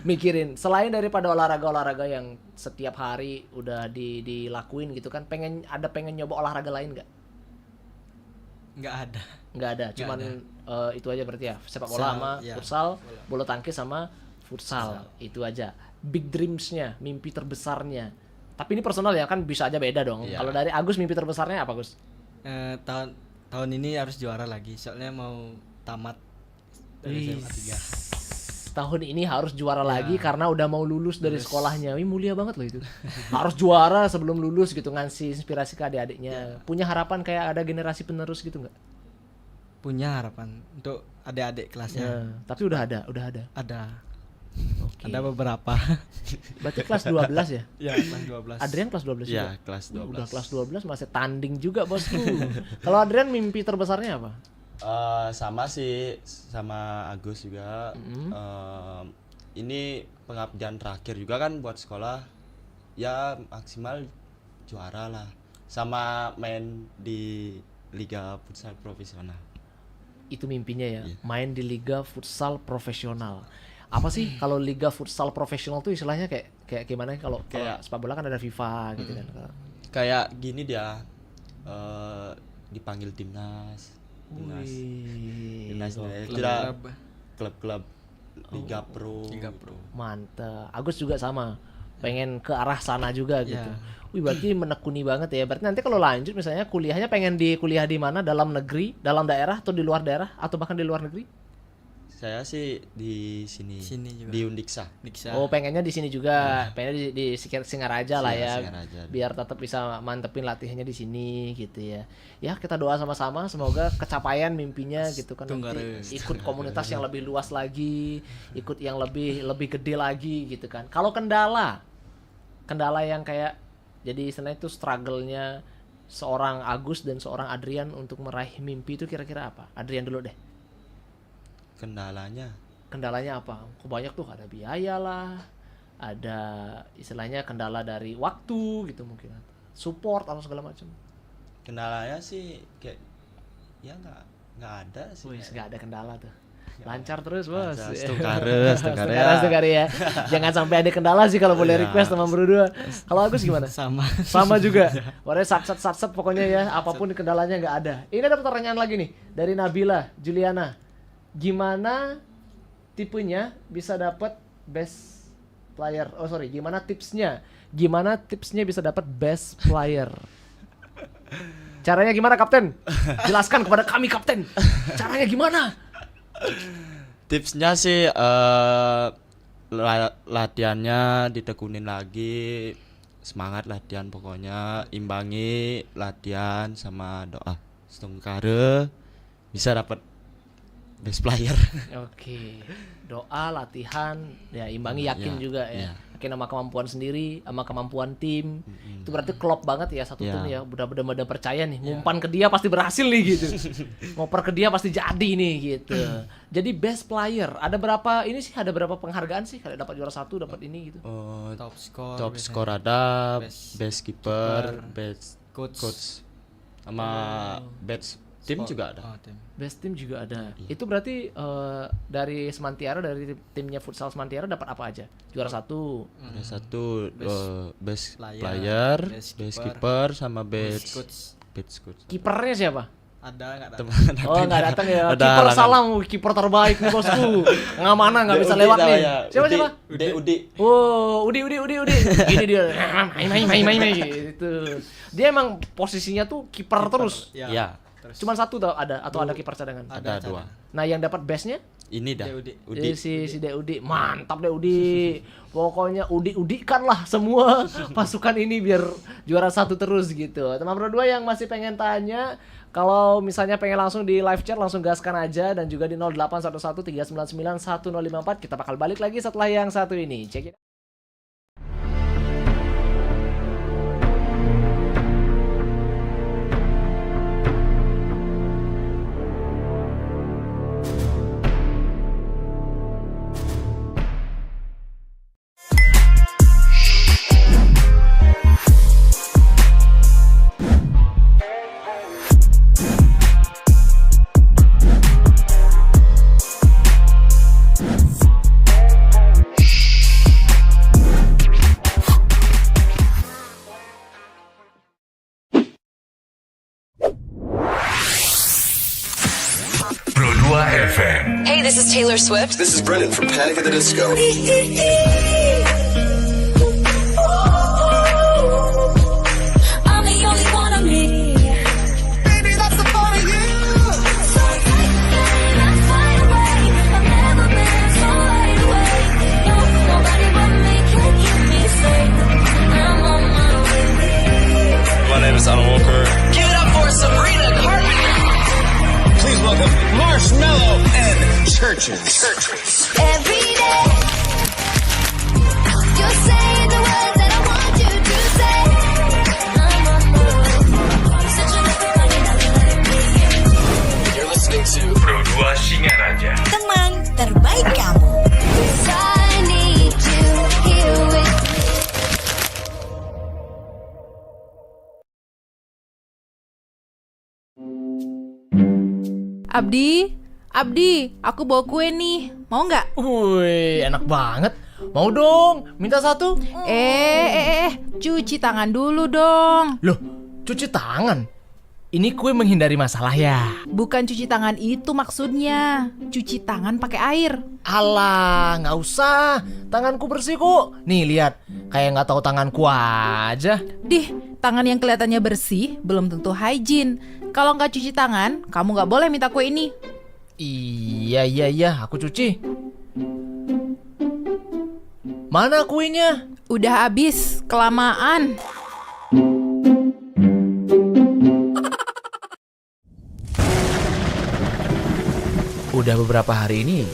Mikirin selain daripada olahraga yang setiap hari udah dilakuin gitu kan, pengen nyoba olahraga lain nggak? Nggak ada. Cuman itu aja berarti ya, sepak bola sama futsal, bola tangkis sama futsal. Itu aja. Big dreams-nya, mimpi terbesarnya. Tapi ini personal ya, kan bisa aja beda dong. Kalau dari Agus, mimpi terbesarnya apa, Gus? Tahun ini harus juara lagi, soalnya mau tamat dari SMA 3. Tahun ini harus juara lagi karena udah mau lulus dari sekolahnya. Wih, mulia banget loh itu. Harus juara sebelum lulus gitu, ngasih inspirasi ke adik-adiknya. Punya harapan kayak ada generasi penerus gitu nggak? Punya harapan untuk adik-adik kelasnya. Tapi udah ada. Ada. Okay. Ada beberapa. Berarti kelas 12 ya? Ya, kelas 12. Adrian kelas 12 juga? Ya, kelas 12. Udah kelas 12 masih tanding juga, bosku. Kalau Adrian mimpi terbesarnya apa? Sama sih, sama Agus juga. Ini pengabdian terakhir juga kan buat sekolah. Ya maksimal juara lah. Sama main di Liga Futsal Profesional. Itu mimpinya ya, main di Liga Futsal Profesional. Apa sih kalau Liga Futsal Profesional tuh istilahnya kayak gimana? Kalau sepak bola kan ada FIFA gitu kan. Kayak gini dia, dipanggil timnas. Klub-klub Liga Pro. Mantap. Agus juga sama, pengen ke arah sana juga gitu. Wih, berarti menekuni banget ya. Berarti nanti kalau lanjut misalnya kuliahnya pengen kuliah di mana? Dalam negeri, dalam daerah, atau di luar daerah, atau bahkan di luar negeri? Saya sih di sini juga. Di Undiksa. Oh, pengennya di sini juga. Pengennya di Singaraja lah ya. Singaraja. Biar tetap bisa mantepin latihannya di sini gitu ya. Ya, kita doa sama-sama semoga kecapaian mimpinya gitu kan. Nanti ikut komunitas yang lebih luas lagi, ikut yang lebih gede lagi gitu kan. Kalau kendala yang kayak jadi istilahnya itu struggle-nya seorang Agus dan seorang Adrian untuk meraih mimpi itu kira-kira apa? Adrian dulu deh. Kendalanya apa? Banyak tuh, ada biaya lah, ada istilahnya kendala dari waktu gitu mungkin, support atau segala macam. Kendalanya sih kayak ya nggak ada sih. Nggak ada kendala tuh. Lancar terus, Bos. Setengah ya. Jangan sampai ada kendala sih kalau boleh request teman berdua. Kalau Agus gimana? Sama juga. Pokoknya sat pokoknya ya, apapun kendalanya nggak ada. Ini ada pertanyaan lagi nih dari Nabila Juliana. Gimana tipenya bisa dapat best player? Gimana tipsnya? Gimana tipsnya bisa dapat best player? Caranya gimana, Kapten? Jelaskan kepada kami, Kapten. Caranya gimana? Tipsnya sih latihannya ditekunin lagi, semangat latihan pokoknya, imbangi latihan sama doa. Setengkare bisa dapat best player. Oke. Doa, latihan, ya imbangi, yakin juga ya. Yakin sama kemampuan sendiri, sama kemampuan tim. Itu berarti klop banget ya satu tim ya. Benar-benar percaya nih. Ngumpan ke dia pasti berhasil nih gitu. Ngoper ke dia pasti jadi nih gitu. Jadi best player, ada berapa ini sih? Ada berapa penghargaan sih? Kalau dapat juara 1 dapat ini gitu. Top score ada, best keeper, best coach. Sama best tim juga ada. Best team juga ada. Itu berarti dari Semantiara, dari timnya futsal Semantiara dapat apa aja? Juara 1. Ada 1 best player, best keeper sama best coach. Kipernya siapa? Ada nggak datang ya. Kiper salam, kiper terbaik nih, bosku. Nggak bisa lewat nih. Siapa? Udi. Oh, Udi. Gini dia. Main gitu. Dia emang posisinya tuh kiper terus. Iya. Cuman 1 ada atau ada kiper cadangan? Ada 2. Nah, yang dapat bestnya? Ini dah. Udi. Si Udi. Mantap deh Udi. Pokoknya Udi-udikan lah semua pasukan ini biar juara 1 terus gitu. Teman berdua yang masih pengen tanya, kalau misalnya pengen langsung di live chat, langsung gaskan aja. Dan juga di 0811 399 1054. Kita bakal balik lagi setelah yang satu ini. Check it out. FM. Hey, this is Taylor Swift. This is Brendan from Panic at the Disco. I'm the only one of me. Baby, that's the part of you. So take me, let's fly away. I've never been so wide awake. No, nobody but me can keep me safe. I'm on my way. My name is Alan Walker. Give it up for Sabrina Carpenter. Please welcome Marshmello and Churches. Every day, you're saying the words that I want you to say. I'm on my way. Such a little running, let me in. You're listening to Pro 2 Singaraja. Teman terbaik kamu. 'Cause I need you here with me. Abdi, aku bawa kue nih. Mau nggak? Wih, enak banget. Mau dong, minta satu. Cuci tangan dulu dong. Loh, cuci tangan? Ini kue menghindari masalah ya? Bukan cuci tangan itu maksudnya. Cuci tangan pakai air. Alah, nggak usah. Tanganku bersih kok. Nih lihat, kayak nggak tahu tanganku aja. Dih, tangan yang kelihatannya bersih belum tentu hygiene. Kalau nggak cuci tangan, kamu nggak boleh minta kue ini. Iya, aku cuci. Mana kuenya? Udah habis, kelamaan. Udah beberapa hari ini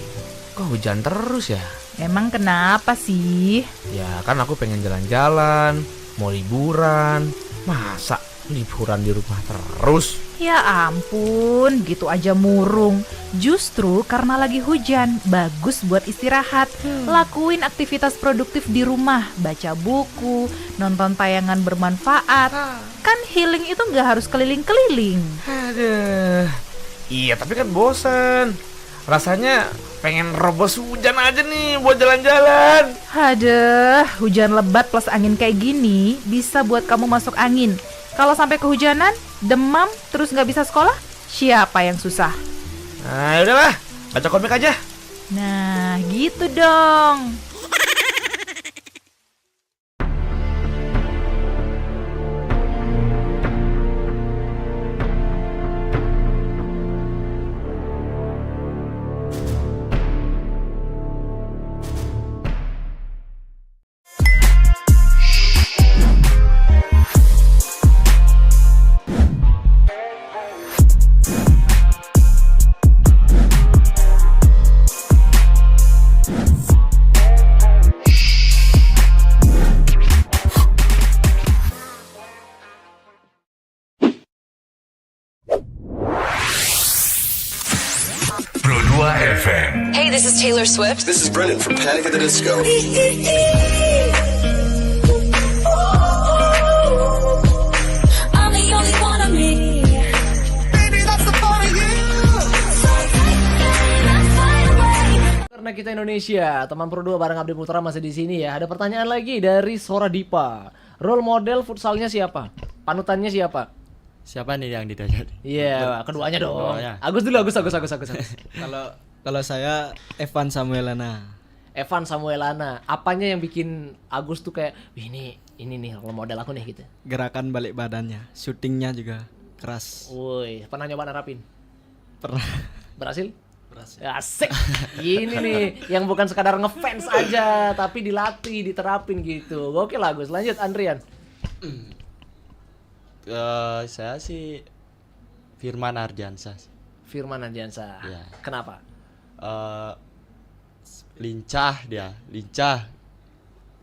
kok hujan terus ya? Emang kenapa sih? Ya kan aku pengen jalan-jalan, mau liburan. Masa liburan di rumah terus? Ya ampun, gitu aja murung. Justru karena lagi hujan, bagus buat istirahat. Lakuin aktivitas produktif di rumah, baca buku, nonton tayangan bermanfaat. Kan healing itu nggak harus keliling-keliling. Aduh. Iya, tapi kan bosan. Rasanya pengen robos hujan aja nih buat jalan-jalan. Aduh, hujan lebat plus angin kayak gini bisa buat kamu masuk angin. Kalau sampai kehujanan, demam, terus nggak bisa sekolah, siapa yang susah? Nah, udahlah, baca komik aja. Nah, gitu dong. Pro 2 FM. Hey, this is Taylor Swift. This is Brendan from Panic at the Disco. I'm the only one of me. Baby, that's the part of you. So take me, let's fly away. Karena kita Indonesia, teman Pro 2 bareng Abdi Putra masih di sini ya. Ada pertanyaan lagi dari Sora Dipa. Role model futsalnya siapa? Panutannya siapa? Siapa nih yang ditanya? Iya, keduanya dong. Keduanya. Agus dulu, Agus. Kalau saya Evan Samuelana. Evan Samuelana. Apanya yang bikin Agus tuh kayak, "Wih, ini nih role model aku nih," gitu. Gerakan balik badannya, syutingnya juga keras. Woi, pernah nyoba nerapin? Pernah. Berhasil? Berhasil. Asik. Ini nih yang bukan sekadar ngefans aja, tapi dilatih, diterapin gitu. Oke lah Agus. Lanjut Andrian. Saya sih Firman Ardiansyah. Firman Ardiansyah. Iya. Kenapa? Lincah dia, lincah.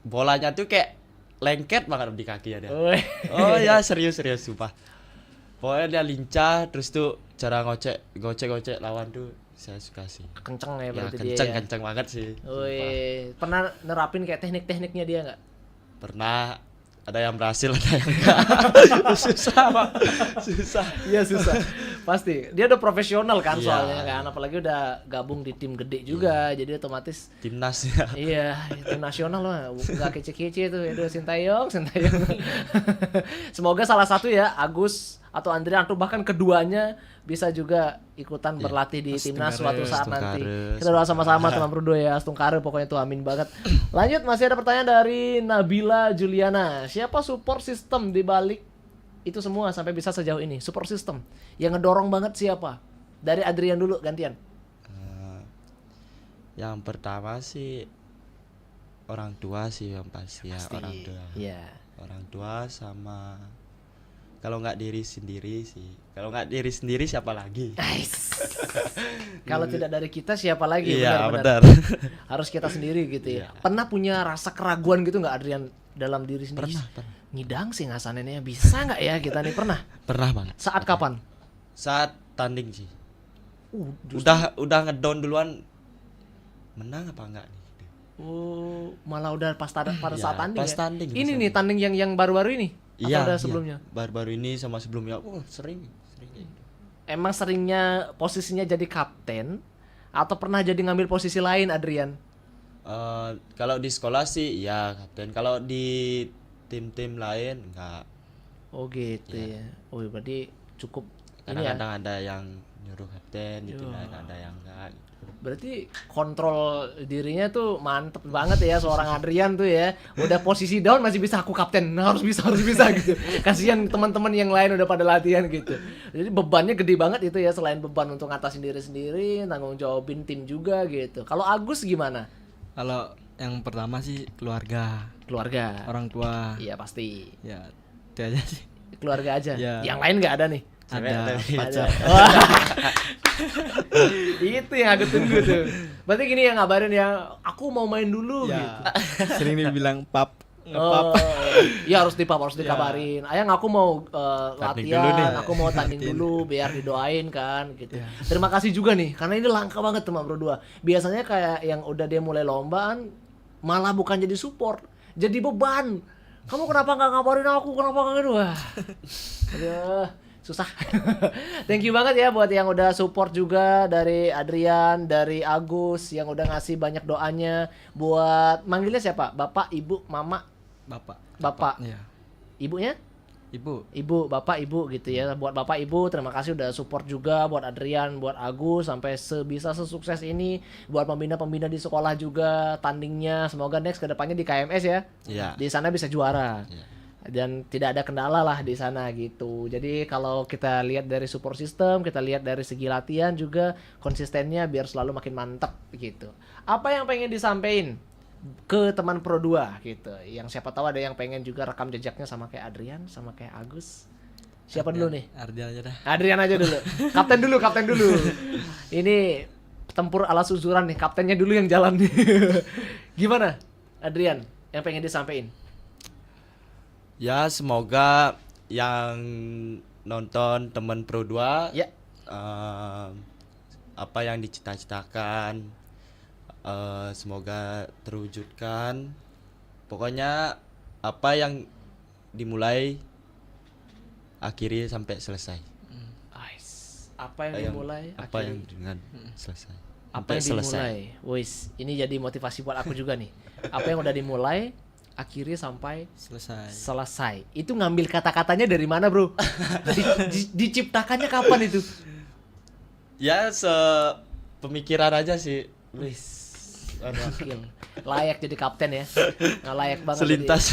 Bolanya tuh kayak lengket banget di kaki ya dia. Woi. Oh ya, serius sumpah. Pokoknya dia lincah, terus tuh cara gocek lawan tuh saya suka sih. Kenceng ya Ya, berarti dia ya. kenceng banget sih. Woi, pernah nerapin kayak teknik-tekniknya dia nggak? Pernah, ada yang berhasil, ada yang enggak. Susah, Pak. Susah. Iya susah. Pasti. Dia udah profesional kan Iya. soalnya kan, apalagi udah gabung di tim gede juga, jadi otomatis Timnas ya. iya, tim nasional mah nggak kece-kece tuh. Aduh, Sintayong. Semoga salah satu ya, Agus atau Andrian atau bahkan keduanya bisa juga ikutan berlatih di timnas suatu saat nanti. Kita doa sama-sama teman berdua ya, Astungkare pokoknya tuh, amin banget. Lanjut, masih ada pertanyaan dari Nabila Juliana. Siapa support system di balik itu semua sampai bisa sejauh ini? Support system yang ngedorong banget siapa? Dari Adrian dulu, gantian. Yang pertama sih orang tua sih yang pasti ya, orang tua. Iya. Orang tua sama kalau nggak diri sendiri sih. Kalau nggak diri sendiri siapa lagi? Kalau tidak dari kita siapa lagi? Iya, Benar-benar. benar. Harus kita sendiri gitu ya. Iya. Pernah punya rasa keraguan gitu nggak Adrian dalam diri sendiri? Pernah. Ngidang sih ngasannya, bisa nggak ya kita nih? Pernah banget. Saat kapan? Saat tanding sih. Justru. Udah ngedon duluan. Menang apa enggak nih? Oh, malah udah pada Iya, saat tanding. pas Ya? tanding, Ini pas nih tanding yang baru-baru ini. Iya, Atau udah sebelumnya? Baru-baru ini sama sebelumnya. Sering. Emang seringnya posisinya jadi kapten atau pernah jadi ngambil posisi lain, Adrian? Kalau di sekolah sih ya kapten. Kalau di tim-tim lain enggak. Oh gitu Iya. ya. Oh berarti cukup ini ya. Kadang-kadang ada yang nyuruh kapten, di tim lain ada yang enggak. Berarti kontrol dirinya tuh mantep banget ya seorang Adrian tuh ya. Udah posisi down masih bisa aku kapten. Nah, harus bisa gitu. Kasihan teman-teman yang lain udah pada latihan gitu. Jadi bebannya gede banget itu ya, selain beban untuk ngatasin diri sendiri, tanggung jawabin tim juga gitu. Kalau Agus gimana? Kalau yang pertama sih keluarga, orang tua. Iya pasti. Ya, itu aja sih. Keluarga aja. Ya. Yang lain nggak ada nih. Ada Ada. pacar. Wah. Itu yang aku tunggu tuh. Berarti gini ya, ngabarin ya, aku mau main dulu Ya. gitu. Sering dibilang pap, Oh, ngepap. iya harus dikabarin. Ayang aku mau Tanding dulu nih. latihan, aku mau tanding dulu biar didoain kan gitu. Terima kasih juga nih karena ini langka banget teman berdua. Biasanya kayak yang udah dia mulai lombaan malah bukan jadi support, jadi beban. Kamu kenapa nggak ngabarin aku? Kenapa nggak gitu? Wah. Aduh, susah. Thank you banget ya buat yang udah support juga, dari Adrian, dari Agus yang udah ngasih banyak doanya. Buat manggilnya siapa? Bapak, Ibu, Mama? Bapak. Ya. Ibunya? Ibu. Bapak, Ibu gitu ya. Buat Bapak, Ibu terima kasih udah support juga. Buat Adrian, buat Agus sampai sebisa sesukses ini. Buat pembina-pembina di sekolah juga tandingnya. Semoga next kedepannya di KMS ya. Iya. Di sana bisa juara. Iya. Dan tidak ada kendala lah di sana gitu. Jadi kalau kita lihat dari support system, kita lihat dari segi latihan juga konsistennya biar selalu makin mantap gitu. Apa yang pengen disampaikan ke teman Pro 2 gitu? Yang siapa tahu ada yang pengen juga rekam jejaknya sama kayak Adrian, sama kayak Agus. Siapa dulu nih? Ardian aja dah. Adrian aja dulu. Kapten dulu. Ini tempur ala suzuran nih, kaptennya dulu yang jalan nih. Gimana Adrian yang pengen disampaikan? Ya semoga yang nonton teman Pro 2 Ya. Apa yang dicita-citakan semoga terwujudkan. Pokoknya apa yang dimulai akhiri sampai selesai. Apa yang dimulai Apa akhiri. yang dengan selesai. Apa Sampai yang selesai. dimulai? Wis, ini jadi motivasi buat aku juga nih. Apa yang udah dimulai akhirnya sampai selesai. Itu ngambil kata-katanya dari mana, Bro? Diciptakannya kapan itu? Ya pemikiran aja sih. Wis. Gokil. Layak jadi kapten ya. Nah, layak banget. Selintas.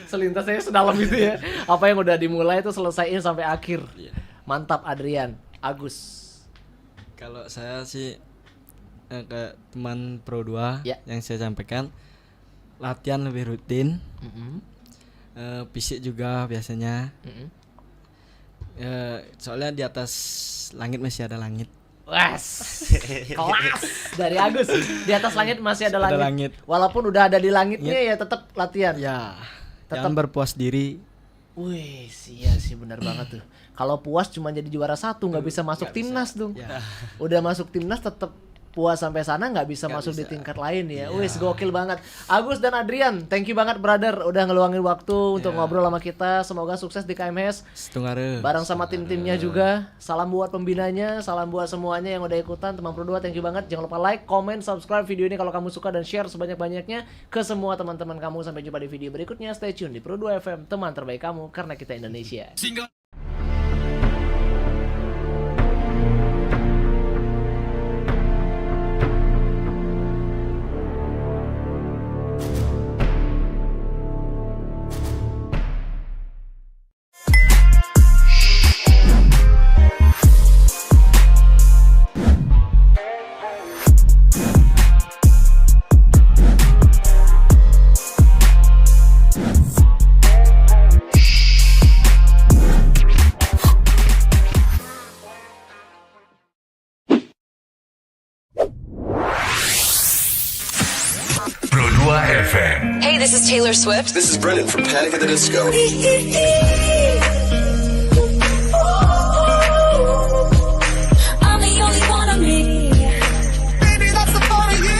Selintas saya sedalam itu ya. Apa yang udah dimulai itu selesaiin sampai akhir. Iya. Mantap Adrian. Agus. Kalau saya sih ke teman Pro 2 Ya. yang saya sampaikan, latihan lebih rutin, Mm-mm. fisik juga biasanya. Mm-mm. Soalnya di atas langit masih ada langit. Wes, kelas dari Agus. Di atas langit masih ada Ada langit. langit. Walaupun udah ada di langitnya ya tetap latihan. Ya, Tetap. jangan berpuas diri. Wih, iya sih benar banget tuh. Kalau puas cuma jadi juara 1 nggak bisa masuk timnas tuh. Ya. Udah masuk timnas tetap puas sampai sana nggak bisa Nggak masuk di bisa. tingkat lain ya. Wis gokil banget. Agus dan Adrian, thank you banget brother udah ngeluangin waktu untuk ngobrol sama kita. Semoga sukses di KMS. Setungare. Bareng sama tim-timnya juga. Salam buat pembinanya, salam buat semuanya yang udah ikutan. Teman Pro 2, thank you banget. Jangan lupa like, comment, subscribe video ini kalau kamu suka dan share sebanyak-banyaknya ke semua teman-teman kamu. Sampai jumpa di video berikutnya. Stay tune di Pro 2 FM, teman terbaik kamu karena kita Indonesia. Pro 2 FM. Hey, this is Taylor Swift. This is Brennan from Panic at the Disco. I'm the only one of me. Baby, that's the part of you.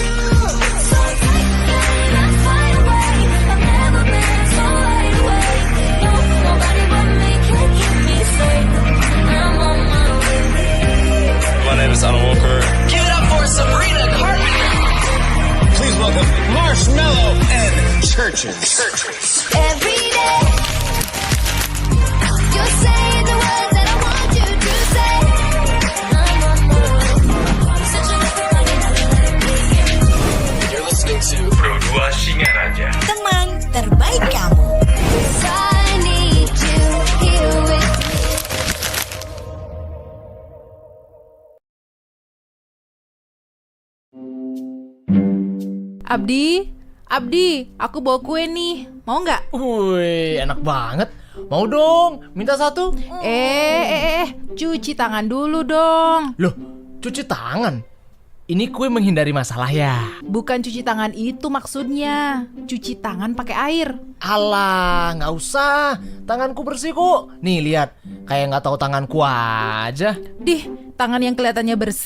So take me, let's fly away. I've never been so wide awake. No, nobody but me can keep me safe. I'm on my way. My name is Alan Walker. Give it up for Sabrina Carpenter. Please welcome Marshmello and Churches. Every day, you're saying the words that I want you to say. I'm on my way. Such a You're listening to Pro 2 Singaraja. Teman terbaik kamu. I need you here with me. Abdi, aku bawa kue nih. Mau nggak? Wih, enak banget. Mau dong, minta satu. Cuci tangan dulu dong. Loh, cuci tangan? Ini kue menghindari masalah ya? Bukan cuci tangan itu maksudnya. Cuci tangan pakai air. Alah, nggak usah. Tanganku bersih kok. Nih lihat, kayak nggak tahu tanganku aja. Tangan yang kelihatannya bersih